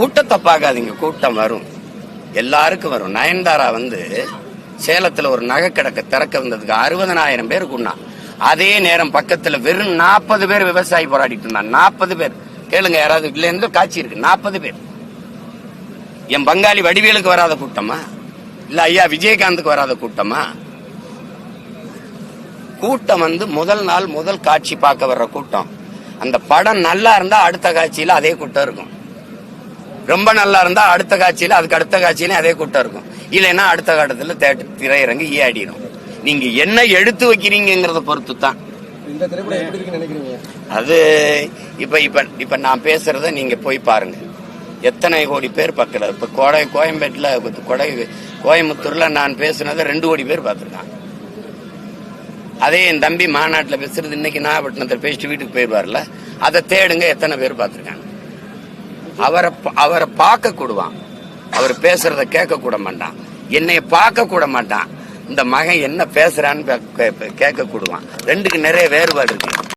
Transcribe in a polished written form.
கூட்டத்தை பார்க்காதீங்க, கூட்டம் வரும், எல்லாருக்கும் வரும். நயன்தாரா சேலத்துல ஒரு நகை கிடக்க திறக்க வந்ததுக்கு 60,000 பேர் கூடா. அதே நேரம் பக்கத்துல வெறும் 40 பேர் விவசாயி போராடிட்டு இருந்தாங்க. 40 பேர் கேளுங்க, யாராவது இல்ல இருந்து காட்சி இருக்கு. 40 பேர். என் பங்காளி வடிவேலுக்கு வராத கூட்டமா? இல்ல ஐயா விஜயகாந்துக்கு வராத கூட்டமா? கூட்டம் முதல் நாள் முதல் காட்சி பார்க்க வர்ற கூட்டம். அந்த படம் நல்லா இருந்தா அடுத்த காட்சியில அதே கூட்டம் இருக்கும். ரொம்ப நல்லா இருந்தா அடுத்த காட்சியில அதுக்கு அடுத்த காட்சியில அதே கூட்டம் இருக்கும். இல்லைன்னா அடுத்த காலத்துல திரையரங்கு ஈயாடிடும். நீங்க என்ன எடுத்து வைக்கிறீங்கிறத பொறுத்து தான். அது இப்ப நான் பேசுறத நீங்க போய் பாருங்க. எத்தனை கோடி பேர் பார்க்கல. இப்ப கோயம்பேட்டுல கோயம்புத்தூர்ல நான் பேசுனத 2 கோடி பேர் பார்த்திருக்காங்க. அதே என் தம்பி மாநாட்டில் பேசுறது இன்னைக்கு நாகப்பட்டினத்தில் பேசிட்டு வீட்டுக்கு போயிடுவார்ல, அதை தேடுங்க, எத்தனை பேர் பார்த்திருக்காங்க. அவரை பார்க்க கூடுவான், அவர் பேசுறத கேட்க கூட மாட்டான், என்னைய பார்க்க கூட மாட்டான். இந்த மகன் என்ன பேசுறான்னு கேட்க கூடுவான். ரெண்டுக்கு நிறைய வேறுபாடு இருக்கு.